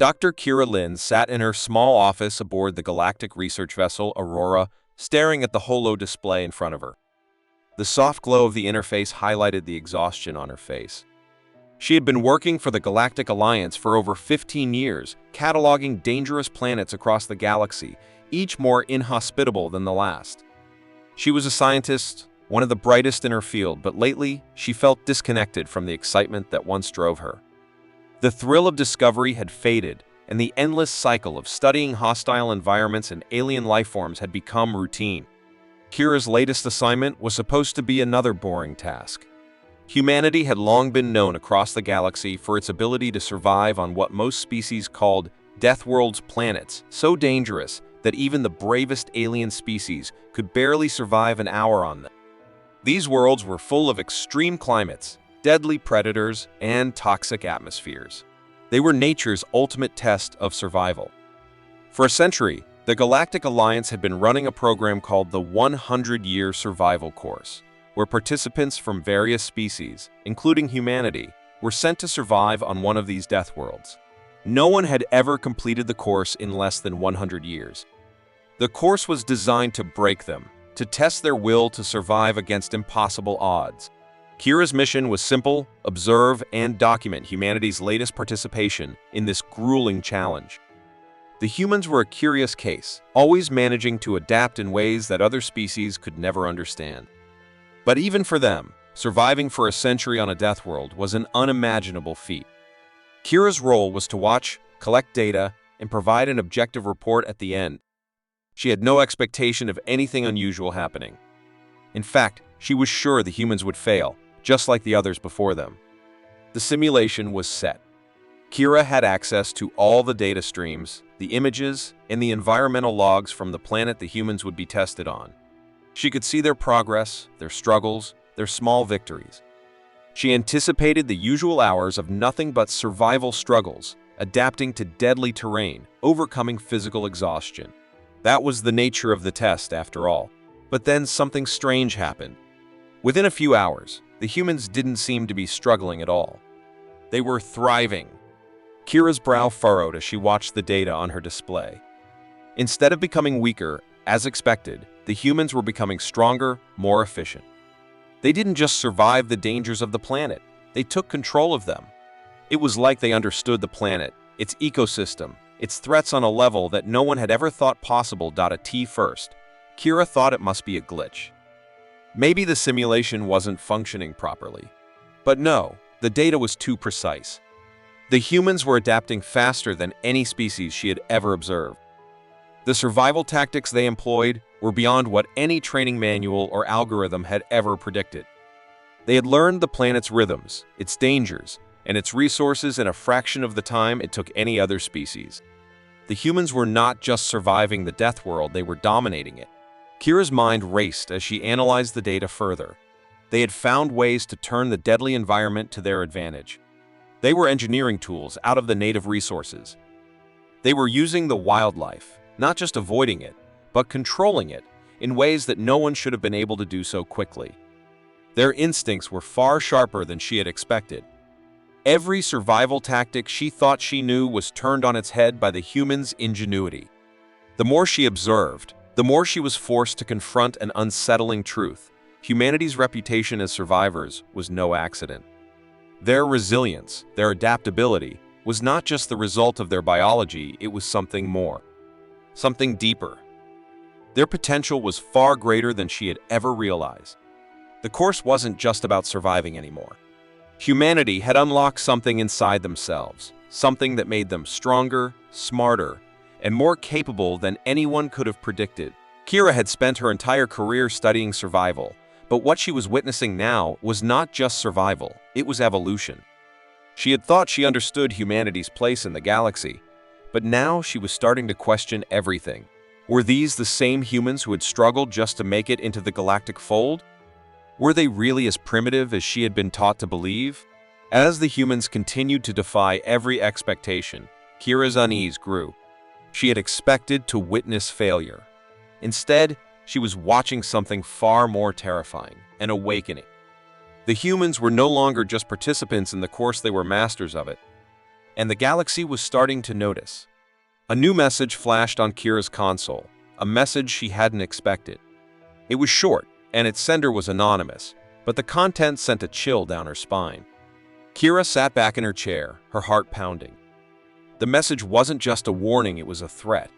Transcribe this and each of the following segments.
Dr. Kira Lin sat in her small office aboard the galactic research vessel Aurora, staring at the holo display in front of her. The soft glow of the interface highlighted the exhaustion on her face. She had been working for the Galactic Alliance for over 15 years, cataloging dangerous planets across the galaxy, each more inhospitable than the last. She was a scientist, one of the brightest in her field, but lately she felt disconnected from the excitement that once drove her. The thrill of discovery had faded, and the endless cycle of studying hostile environments and alien lifeforms had become routine. Kira's latest assignment was supposed to be another boring task. Humanity had long been known across the galaxy for its ability to survive on what most species called Deathworlders planets, so dangerous that even the bravest alien species could barely survive an hour on them. These worlds were full of extreme climates, deadly predators, and toxic atmospheres. They were nature's ultimate test of survival. For a century, the Galactic Alliance had been running a program called the 100-Year Survival Course, where participants from various species, including humanity, were sent to survive on one of these death worlds. No one had ever completed the course in less than 100 years. The course was designed to break them, to test their will to survive against impossible odds. Kira's mission was simple: observe and document humanity's latest participation in this grueling challenge. The humans were a curious case, always managing to adapt in ways that other species could never understand. But even for them, surviving for a century on a death world was an unimaginable feat. Kira's role was to watch, collect data, and provide an objective report at the end. She had no expectation of anything unusual happening. In fact, she was sure the humans would fail, just like the others before them. The simulation was set. Kira had access to all the data streams, the images, and the environmental logs from the planet the humans would be tested on. She could see their progress, their struggles, their small victories. She anticipated the usual hours of nothing but survival struggles, adapting to deadly terrain, overcoming physical exhaustion. That was the nature of the test, after all. But then something strange happened. Within a few hours, the humans didn't seem to be struggling at all. They were thriving. Kira's brow furrowed as she watched the data on her display. Instead of becoming weaker, as expected, the humans were becoming stronger, more efficient. They didn't just survive the dangers of the planet, they took control of them. It was like they understood the planet, its ecosystem, its threats on a level that no one had ever thought possible. At first, Kira thought it must be a glitch. Maybe the simulation wasn't functioning properly. But no, the data was too precise. The humans were adapting faster than any species she had ever observed. The survival tactics they employed were beyond what any training manual or algorithm had ever predicted. They had learned the planet's rhythms, its dangers, and its resources in a fraction of the time it took any other species. The humans were not just surviving the death world, they were dominating it. Kira's mind raced as she analyzed the data further. They had found ways to turn the deadly environment to their advantage. They were engineering tools out of the native resources. They were using the wildlife, not just avoiding it, but controlling it in ways that no one should have been able to do so quickly. Their instincts were far sharper than she had expected. Every survival tactic she thought she knew was turned on its head by the humans' ingenuity. The more she observed, the more she was forced to confront an unsettling truth. Humanity's reputation as survivors was no accident. Their resilience, their adaptability, was not just the result of their biology, it was something more. Something deeper. Their potential was far greater than she had ever realized. The course wasn't just about surviving anymore. Humanity had unlocked something inside themselves, something that made them stronger, smarter, and more capable than anyone could have predicted. Kira had spent her entire career studying survival, but what she was witnessing now was not just survival, it was evolution. She had thought she understood humanity's place in the galaxy, but now she was starting to question everything. Were these the same humans who had struggled just to make it into the galactic fold? Were they really as primitive as she had been taught to believe? As the humans continued to defy every expectation, Kira's unease grew. She had expected to witness failure. Instead, she was watching something far more terrifying, an awakening. The humans were no longer just participants in the course, they were masters of it. and the galaxy was starting to notice. A new message flashed on Kira's console, a message she hadn't expected. It was short, and its sender was anonymous, but the content sent a chill down her spine. Kira sat back in her chair, her heart pounding. The message wasn't just a warning, it was a threat.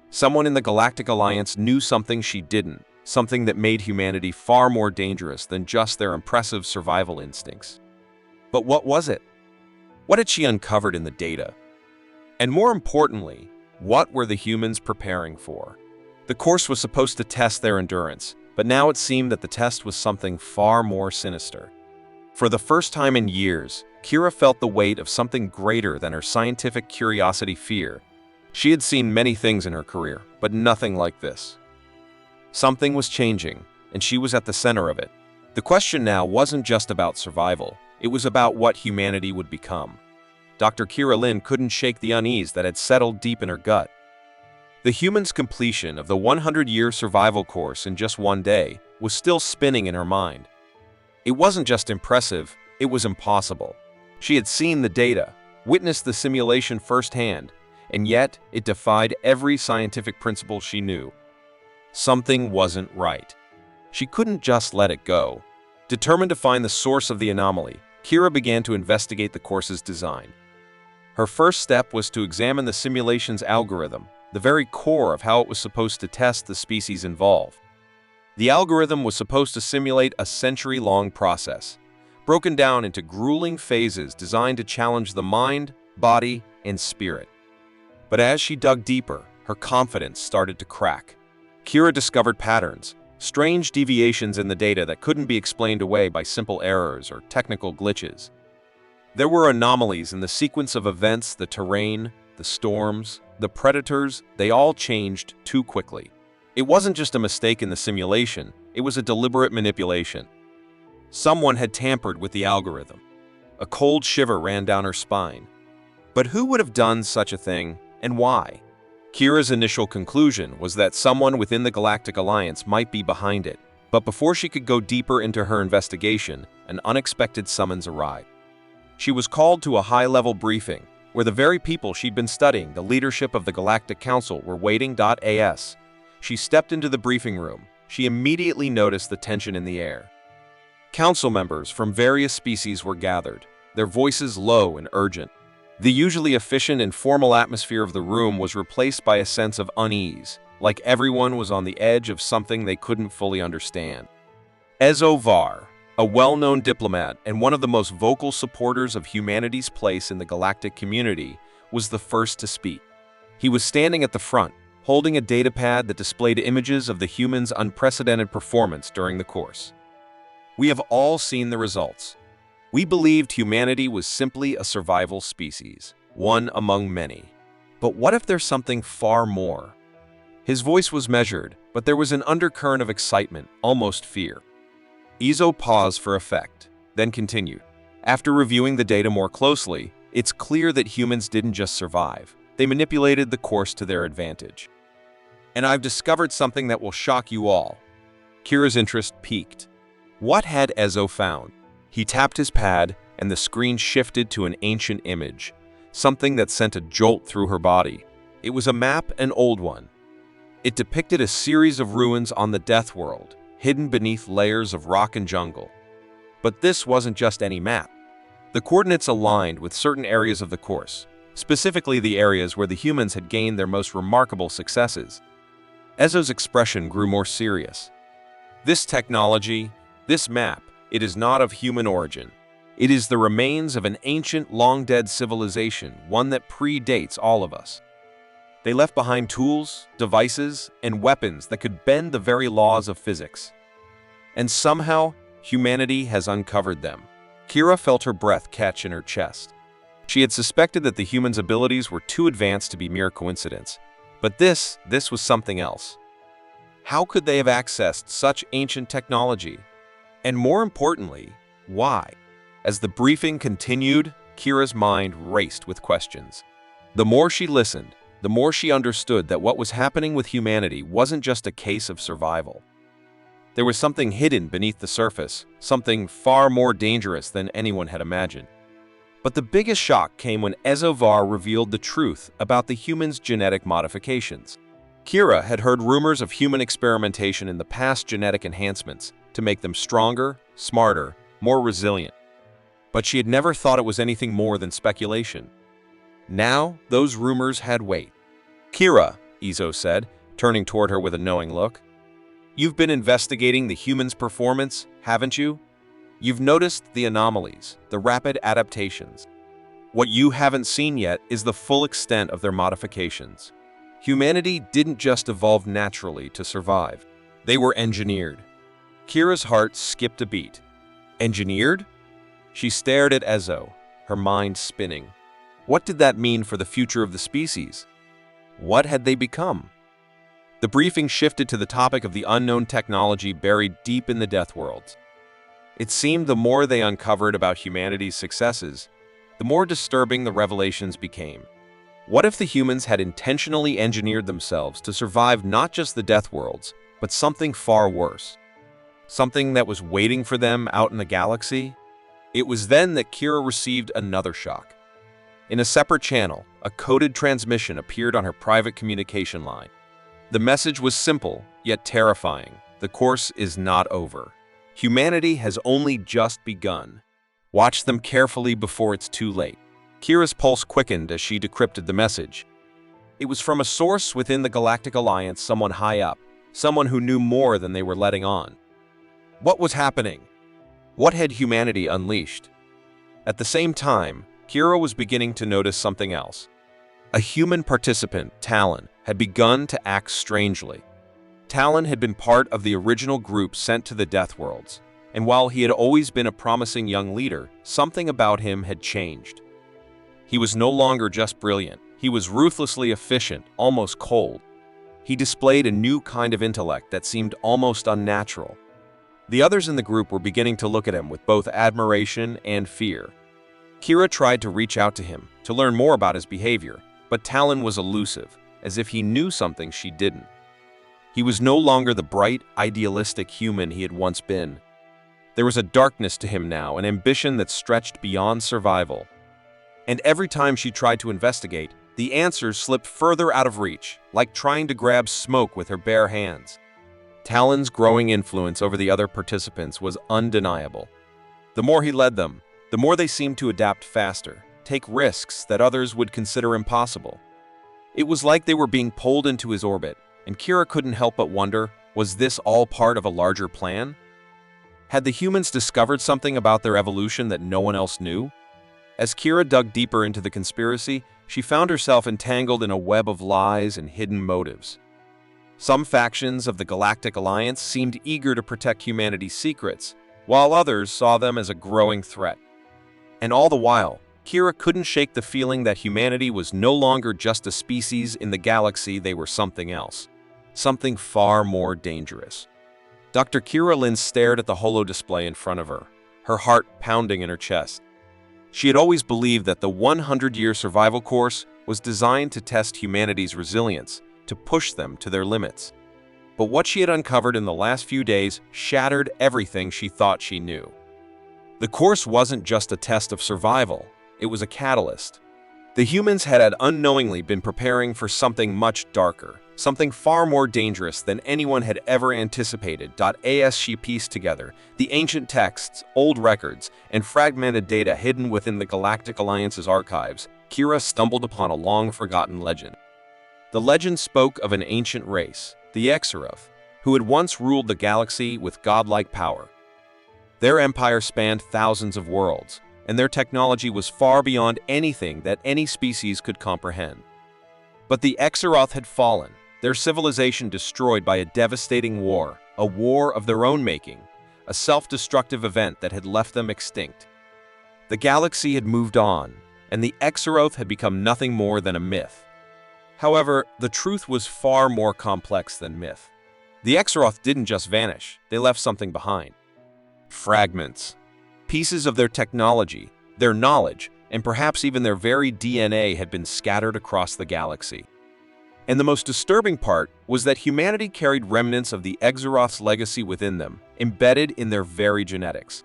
Someone in the Galactic Alliance knew something she didn't, something that made humanity far more dangerous than just their impressive survival instincts. But what was it? What had she uncovered in the data? And more importantly, what were the humans preparing for? The course was supposed to test their endurance, but now it seemed that the test was something far more sinister. For the first time in years, Kira felt the weight of something greater than her scientific curiosity fear. She had seen many things in her career, but nothing like this. Something was changing, and she was at the center of it. The question now wasn't just about survival, it was about what humanity would become. Dr. Kira Lin couldn't shake the unease that had settled deep in her gut. The humans' completion of the 100-year survival course in just one day was still spinning in her mind. It wasn't just impressive, it was impossible. She had seen the data, witnessed the simulation firsthand, and yet it defied every scientific principle she knew. Something wasn't right. She couldn't just let it go. Determined to find the source of the anomaly, Kira began to investigate the course's design. Her first step was to examine the simulation's algorithm, the very core of how it was supposed to test the species involved. The algorithm was supposed to simulate a century-long process, broken down into grueling phases designed to challenge the mind, body, and spirit. But as she dug deeper, her confidence started to crack. Kira discovered patterns, strange deviations in the data that couldn't be explained away by simple errors or technical glitches. There were anomalies in the sequence of events, the terrain, the storms, the predators, they all changed too quickly. It wasn't just a mistake in the simulation, it was a deliberate manipulation. Someone had tampered with the algorithm. A cold shiver ran down her spine. But who would have done such a thing, and why? Kira's initial conclusion was that someone within the Galactic Alliance might be behind it, but before she could go deeper into her investigation, an unexpected summons arrived. She was called to a high-level briefing, where the very people she'd been studying, the leadership of the Galactic Council, were waiting. As she stepped into the briefing room, she immediately noticed the tension in the air. Council members from various species were gathered, their voices low and urgent. The usually efficient and formal atmosphere of the room was replaced by a sense of unease, like everyone was on the edge of something they couldn't fully understand. Ezovar, a well-known diplomat and one of the most vocal supporters of humanity's place in the galactic community, was the first to speak. He was standing at the front, holding a datapad that displayed images of the humans' unprecedented performance during the course. We have all seen the results. We believed humanity was simply a survival species, one among many. But what if there's something far more? His voice was measured, but there was an undercurrent of excitement, almost fear. Ezo paused for effect, then continued. After reviewing the data more closely, it's clear that humans didn't just survive. They manipulated the course to their advantage. And I've discovered something that will shock you all. Kira's interest peaked. What had Ezo found? He tapped his pad, and the screen shifted to an ancient image, something that sent a jolt through her body. It was a map, an old one. It depicted a series of ruins on the Deathworld, hidden beneath layers of rock and jungle. But this wasn't just any map. The coordinates aligned with certain areas of the course, specifically the areas where the humans had gained their most remarkable successes. Ezo's expression grew more serious. This technology, this map, it is not of human origin. It is the remains of an ancient, long-dead civilization, one that predates all of us. They left behind tools, devices, and weapons that could bend the very laws of physics. And somehow, humanity has uncovered them. Kira felt her breath catch in her chest. She had suspected that the humans' abilities were too advanced to be mere coincidence. But this was something else. How could they have accessed such ancient technology? And more importantly, why? As the briefing continued, Kira's mind raced with questions. The more she listened, the more she understood that what was happening with humanity wasn't just a case of survival. There was something hidden beneath the surface, something far more dangerous than anyone had imagined. But the biggest shock came when Ezovar revealed the truth about the humans' genetic modifications. Kira had heard rumors of human experimentation in the past genetic enhancements to make them stronger, smarter, more resilient. But she had never thought it was anything more than speculation. Now, those rumors had weight. "Kira," Ezo said, turning toward her with a knowing look, "you've been investigating the humans' performance, haven't you? You've noticed the anomalies, the rapid adaptations. What you haven't seen yet is the full extent of their modifications. Humanity didn't just evolve naturally to survive. They were engineered." Kira's heart skipped a beat. Engineered? She stared at Ezo, her mind spinning. What did that mean for the future of the species? What had they become? The briefing shifted to the topic of the unknown technology buried deep in the Deathworlds. It seemed the more they uncovered about humanity's successes, the more disturbing the revelations became. What if the humans had intentionally engineered themselves to survive not just the Deathworlds, but something far worse? Something that was waiting for them out in the galaxy? It was then that Kira received another shock. In a separate channel, a coded transmission appeared on her private communication line. The message was simple, yet terrifying. The course is not over. Humanity has only just begun. Watch them carefully before it's too late. Kira's pulse quickened as she decrypted the message. It was from a source within the Galactic Alliance, someone high up, someone who knew more than they were letting on. What was happening? What had humanity unleashed? At the same time, Kira was beginning to notice something else. A human participant, Talon, had begun to act strangely. Talon had been part of the original group sent to the Deathworlds, and while he had always been a promising young leader, something about him had changed. He was no longer just brilliant. He was ruthlessly efficient, almost cold. He displayed a new kind of intellect that seemed almost unnatural. The others in the group were beginning to look at him with both admiration and fear. Kira tried to reach out to him, to learn more about his behavior, but Talon was elusive, as if he knew something she didn't. He was no longer the bright, idealistic human he had once been. There was a darkness to him now, an ambition that stretched beyond survival. And every time she tried to investigate, the answers slipped further out of reach, like trying to grab smoke with her bare hands. Talon's growing influence over the other participants was undeniable. The more he led them, the more they seemed to adapt faster, take risks that others would consider impossible. It was like they were being pulled into his orbit, and Kira couldn't help but wonder, was this all part of a larger plan? Had the humans discovered something about their evolution that no one else knew? As Kira dug deeper into the conspiracy, she found herself entangled in a web of lies and hidden motives. Some factions of the Galactic Alliance seemed eager to protect humanity's secrets, while others saw them as a growing threat. And all the while, Kira couldn't shake the feeling that humanity was no longer just a species in the galaxy, they were something else. Something far more dangerous. Dr. Kira Lin stared at the holo-display in front of her heart pounding in her chest. She had always believed that the 100-year survival course was designed to test humanity's resilience, to push them to their limits. But what she had uncovered in the last few days shattered everything she thought she knew. The course wasn't just a test of survival, it was a catalyst. The humans had unknowingly been preparing for something much darker, something far more dangerous than anyone had ever anticipated. As she pieced together the ancient texts, old records, and fragmented data hidden within the Galactic Alliance's archives, Kira stumbled upon a long-forgotten legend. The legend spoke of an ancient race, the Exaroth, who had once ruled the galaxy with godlike power. Their empire spanned thousands of worlds, and their technology was far beyond anything that any species could comprehend. But the Exaroth had fallen, their civilization destroyed by a devastating war, a war of their own making, a self-destructive event that had left them extinct. The galaxy had moved on, and the Exaroth had become nothing more than a myth. However, the truth was far more complex than myth. The Exaroth didn't just vanish, they left something behind. Fragments. Pieces of their technology, their knowledge, and perhaps even their very DNA had been scattered across the galaxy. And the most disturbing part was that humanity carried remnants of the Exaroth's legacy within them, embedded in their very genetics.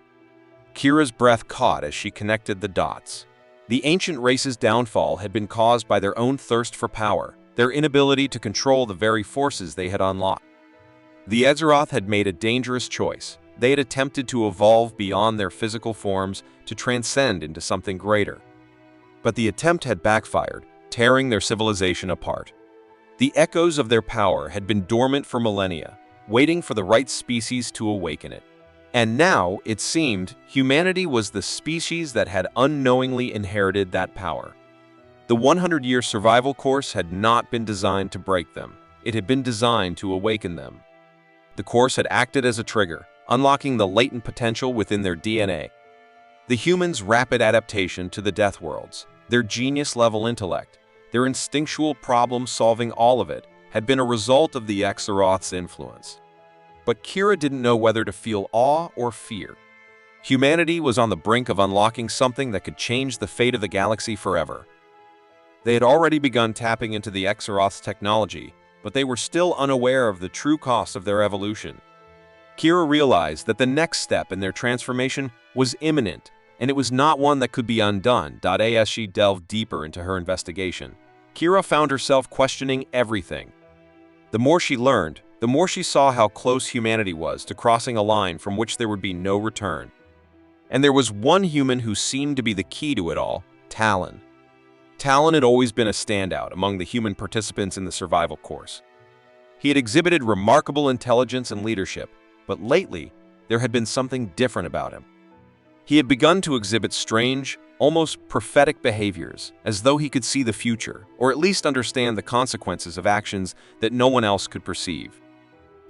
Kira's breath caught as she connected the dots. The ancient race's downfall had been caused by their own thirst for power, their inability to control the very forces they had unlocked. The Azeroth had made a dangerous choice. They had attempted to evolve beyond their physical forms to transcend into something greater. But the attempt had backfired, tearing their civilization apart. The echoes of their power had been dormant for millennia, waiting for the right species to awaken it. And now, it seemed, humanity was the species that had unknowingly inherited that power. The 100-year survival course had not been designed to break them. It had been designed to awaken them. The course had acted as a trigger, unlocking the latent potential within their DNA. The humans' rapid adaptation to the Deathworlds, their genius-level intellect, their instinctual problem-solving, all of it, had been a result of the Azeroth's influence. But Kira didn't know whether to feel awe or fear. Humanity was on the brink of unlocking something that could change the fate of the galaxy forever. They had already begun tapping into the Azeroth's technology, but they were still unaware of the true cost of their evolution. Kira realized that the next step in their transformation was imminent, and it was not one that could be undone. As she delved deeper into her investigation, Kira found herself questioning everything. The more she learned, the more she saw how close humanity was to crossing a line from which there would be no return. And there was one human who seemed to be the key to it all: Talon. Talon had always been a standout among the human participants in the survival course. He had exhibited remarkable intelligence and leadership, but lately, there had been something different about him. He had begun to exhibit strange, almost prophetic behaviors, as though he could see the future, or at least understand the consequences of actions that no one else could perceive.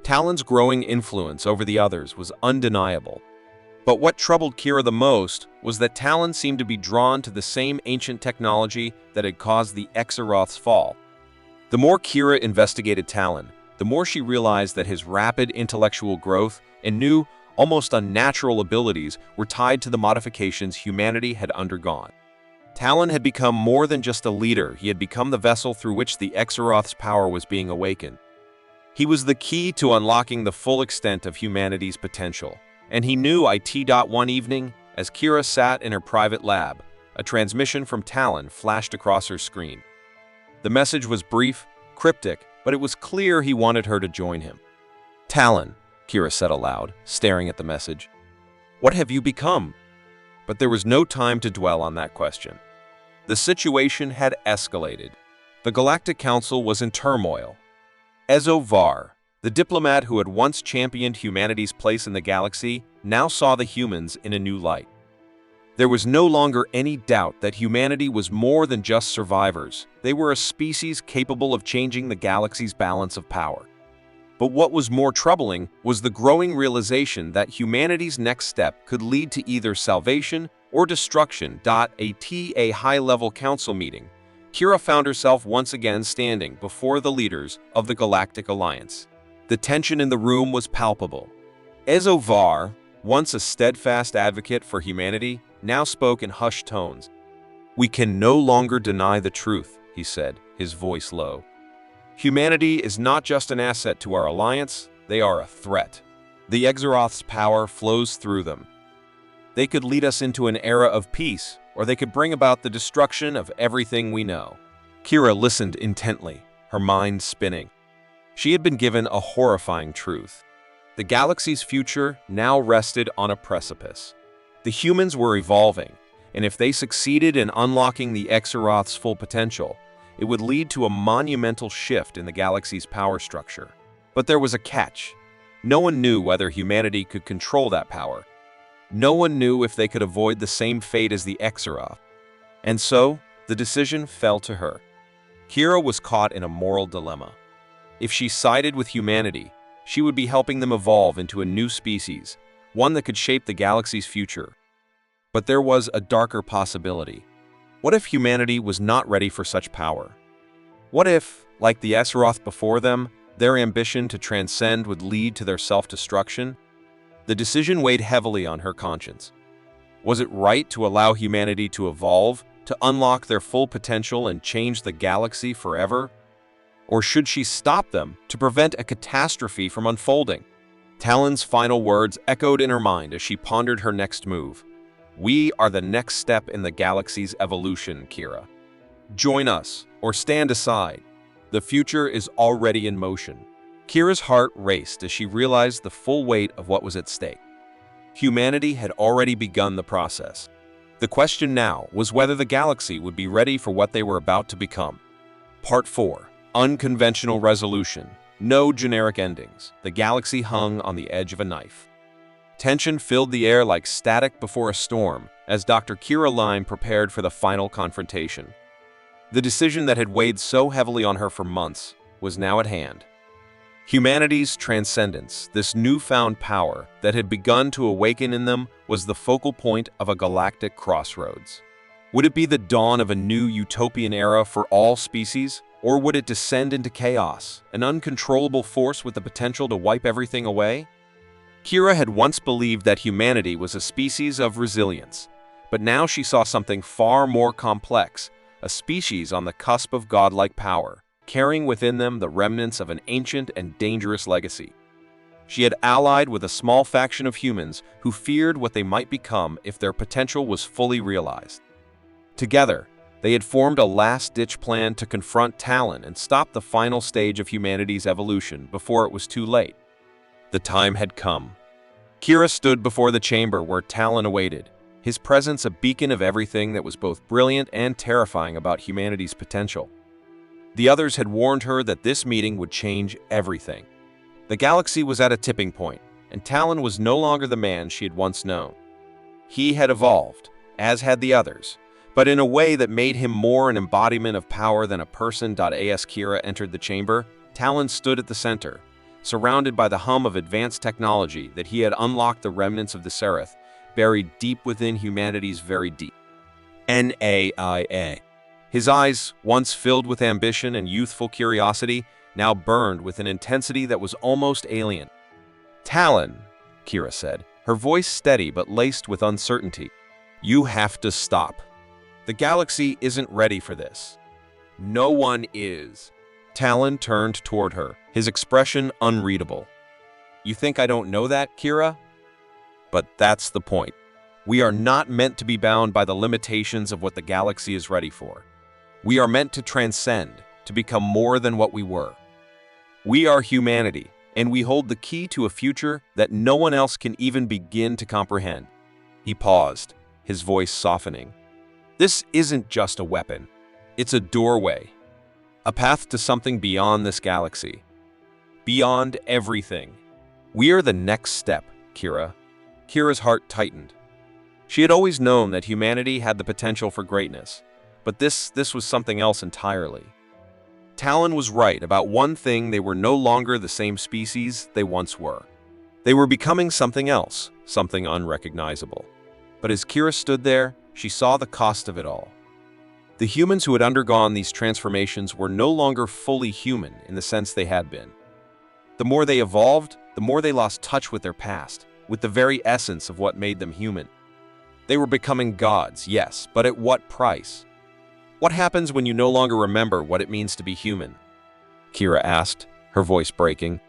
Talon's growing influence over the others was undeniable. But what troubled Kira the most was that Talon seemed to be drawn to the same ancient technology that had caused the Azeroth's fall. The more Kira investigated Talon, the more she realized that his rapid intellectual growth and new, almost unnatural abilities were tied to the modifications humanity had undergone. Talon had become more than just a leader. He had become the vessel through which the Azeroth's power was being awakened. He was the key to unlocking the full extent of humanity's potential. And he knew it. One evening, as Kira sat in her private lab, a transmission from Talon flashed across her screen. The message was brief, cryptic, but it was clear he wanted her to join him. "Talon," Kira said aloud, staring at the message. "What have you become?" But there was no time to dwell on that question. The situation had escalated. The Galactic Council was in turmoil. HFY, the diplomat who had once championed humanity's place in the galaxy, now saw the humans in a new light. There was no longer any doubt that humanity was more than just survivors. They were a species capable of changing the galaxy's balance of power. But what was more troubling was the growing realization that humanity's next step could lead to either salvation or destruction. At a high-level council meeting, Kira found herself once again standing before the leaders of the Galactic Alliance. The tension in the room was palpable. HFY, once a steadfast advocate for humanity, now spoke in hushed tones. "We can no longer deny the truth," he said, his voice low. "Humanity is not just an asset to our alliance, they are a threat. The Azeroth's power flows through them. They could lead us into an era of peace, or they could bring about the destruction of everything we know." Kira listened intently, her mind spinning. She had been given a horrifying truth. The galaxy's future now rested on a precipice. The humans were evolving, and if they succeeded in unlocking the Azeroth's full potential, it would lead to a monumental shift in the galaxy's power structure. But there was a catch. No one knew whether humanity could control that power. No one knew if they could avoid the same fate as the Azeroth. And so, the decision fell to her. Kira was caught in a moral dilemma. If she sided with humanity, she would be helping them evolve into a new species, one that could shape the galaxy's future. But there was a darker possibility. What if humanity was not ready for such power? What if, like the Azeroth before them, their ambition to transcend would lead to their self-destruction? The decision weighed heavily on her conscience. Was it right to allow humanity to evolve, to unlock their full potential and change the galaxy forever? Or should she stop them to prevent a catastrophe from unfolding? Talon's final words echoed in her mind as she pondered her next move. We are the next step in the galaxy's evolution, Kira. Join us, or stand aside. The future is already in motion. Kira's heart raced as she realized the full weight of what was at stake. Humanity had already begun the process. The question now was whether the galaxy would be ready for what they were about to become. Part 4. Unconventional resolution. No generic endings. The galaxy hung on the edge of a knife. Tension filled the air like static before a storm as Dr. Kira Lime prepared for the final confrontation. The decision that had weighed so heavily on her for months was now at hand. Humanity's transcendence, this newfound power that had begun to awaken in them, was the focal point of a galactic crossroads. Would it be the dawn of a new utopian era for all species, or would it descend into chaos, an uncontrollable force with the potential to wipe everything away? Kira had once believed that humanity was a species of resilience, but now she saw something far more complex, a species on the cusp of godlike power, carrying within them the remnants of an ancient and dangerous legacy. She had allied with a small faction of humans who feared what they might become if their potential was fully realized. Together, they had formed a last-ditch plan to confront Talon and stop the final stage of humanity's evolution before it was too late. The time had come. Kira stood before the chamber where Talon awaited, his presence a beacon of everything that was both brilliant and terrifying about humanity's potential. The others had warned her that this meeting would change everything. The galaxy was at a tipping point, and Talon was no longer the man she had once known. He had evolved, as had the others, but in a way that made him more an embodiment of power than a person. As Kira entered the chamber, Talon stood at the center, surrounded by the hum of advanced technology that he had unlocked the remnants of the Seraph, buried deep within humanity's very deep. NAIA. His eyes, once filled with ambition and youthful curiosity, now burned with an intensity that was almost alien. Talon, Kira said, her voice steady but laced with uncertainty. You have to stop. The galaxy isn't ready for this. No one is. Talon turned toward her, his expression unreadable. You think I don't know that, Kira? But that's the point. We are not meant to be bound by the limitations of what the galaxy is ready for. We are meant to transcend, to become more than what we were. We are humanity, and we hold the key to a future that no one else can even begin to comprehend. He paused, his voice softening. This isn't just a weapon. It's a doorway. A path to something beyond this galaxy. Beyond everything. We are the next step, Kira. Kira's heart tightened. She had always known that humanity had the potential for greatness, but this was something else entirely. Talon was right about one thing: they were no longer the same species they once were. They were becoming something else, something unrecognizable. But as Kira stood there, she saw the cost of it all. The humans who had undergone these transformations were no longer fully human in the sense they had been. The more they evolved, the more they lost touch with their past, with the very essence of what made them human. They were becoming gods, yes, but at what price? What happens when you no longer remember what it means to be human? Kira asked, her voice breaking.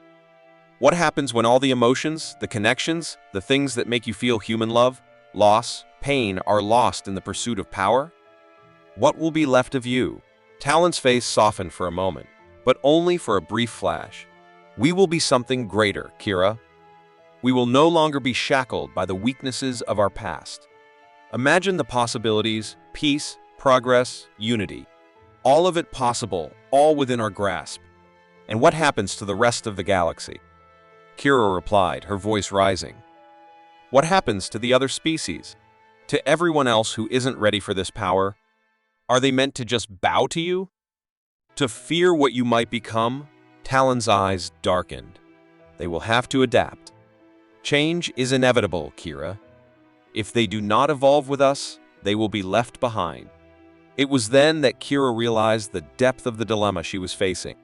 What happens when all the emotions, the connections, the things that make you feel human, love, loss, pain, are lost in the pursuit of power? What will be left of you? Talon's face softened for a moment, but only for a brief flash. We will be something greater, Kira. We will no longer be shackled by the weaknesses of our past. Imagine the possibilities: peace, progress, unity. All of it possible, all within our grasp. And what happens to the rest of the galaxy? Kira replied, her voice rising. What happens to the other species? To everyone else who isn't ready for this power? Are they meant to just bow to you? To fear what you might become? Talon's eyes darkened. They will have to adapt. Change is inevitable, Kira. If they do not evolve with us, they will be left behind. It was then that Kira realized the depth of the dilemma she was facing.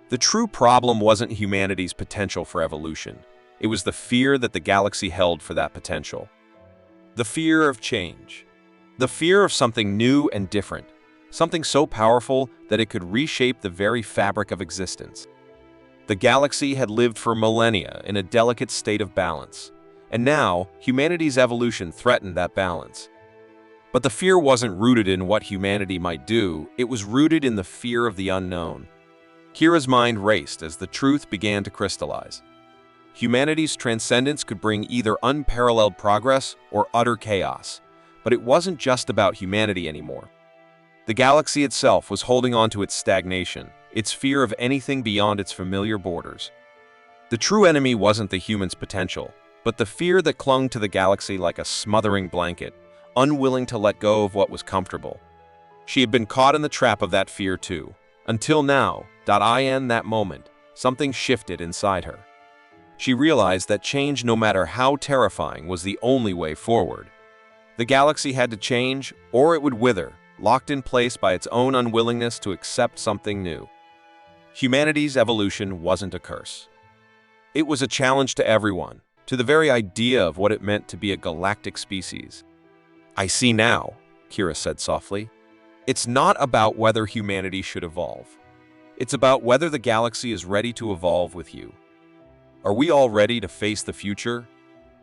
The true problem wasn't humanity's potential for evolution. It was the fear that the galaxy held for that potential. The fear of change. The fear of something new and different. Something so powerful that it could reshape the very fabric of existence. The galaxy had lived for millennia in a delicate state of balance, And now, humanity's evolution threatened that balance. But the fear wasn't rooted in what humanity might do, it was rooted in the fear of the unknown. Kira's mind raced as the truth began to crystallize. Humanity's transcendence could bring either unparalleled progress or utter chaos, but it wasn't just about humanity anymore. The galaxy itself was holding on to its stagnation, its fear of anything beyond its familiar borders. The true enemy wasn't the human's potential, but the fear that clung to the galaxy like a smothering blanket, unwilling to let go of what was comfortable. She had been caught in the trap of that fear too. Until now, in that moment, something shifted inside her. She realized that change, no matter how terrifying, was the only way forward. The galaxy had to change, or it would wither, locked in place by its own unwillingness to accept something new. Humanity's evolution wasn't a curse. It was a challenge to everyone, to the very idea of what it meant to be a galactic species. "I see now," Kira said softly. "It's not about whether humanity should evolve. It's about whether the galaxy is ready to evolve with you. Are we all ready to face the future?"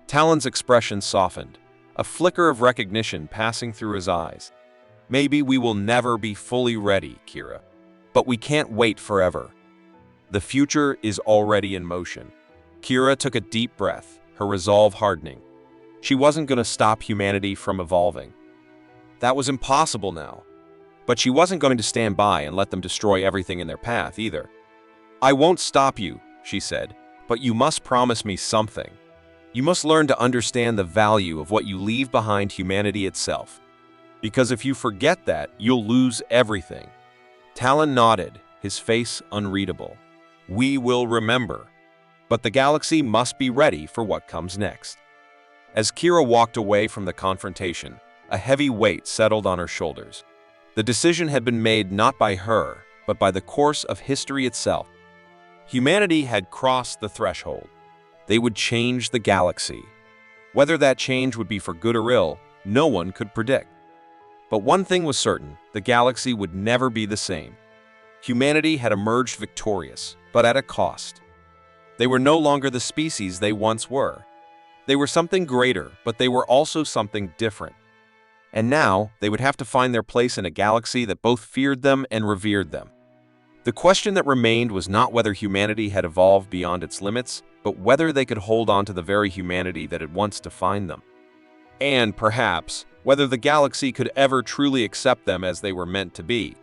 Talon's expression softened, a flicker of recognition passing through his eyes. "Maybe we will never be fully ready, Kira. But we can't wait forever. The future is already in motion." Kira took a deep breath, her resolve hardening. She wasn't going to stop humanity from evolving. That was impossible now. But she wasn't going to stand by and let them destroy everything in their path either. "I won't stop you," she said, "but you must promise me something. You must learn to understand the value of what you leave behind humanity itself. Because if you forget that, you'll lose everything." Talon nodded, his face unreadable. "We will remember. But the galaxy must be ready for what comes next." As Kira walked away from the confrontation, a heavy weight settled on her shoulders. The decision had been made not by her, but by the course of history itself. Humanity had crossed the threshold. They would change the galaxy. Whether that change would be for good or ill, no one could predict. But one thing was certain, the galaxy would never be the same. Humanity had emerged victorious, but at a cost. They were no longer the species they once were. They were something greater, but they were also something different. And now, they would have to find their place in a galaxy that both feared them and revered them. The question that remained was not whether humanity had evolved beyond its limits, but whether they could hold on to the very humanity that had once defined them. And, perhaps, whether the galaxy could ever truly accept them as they were meant to be.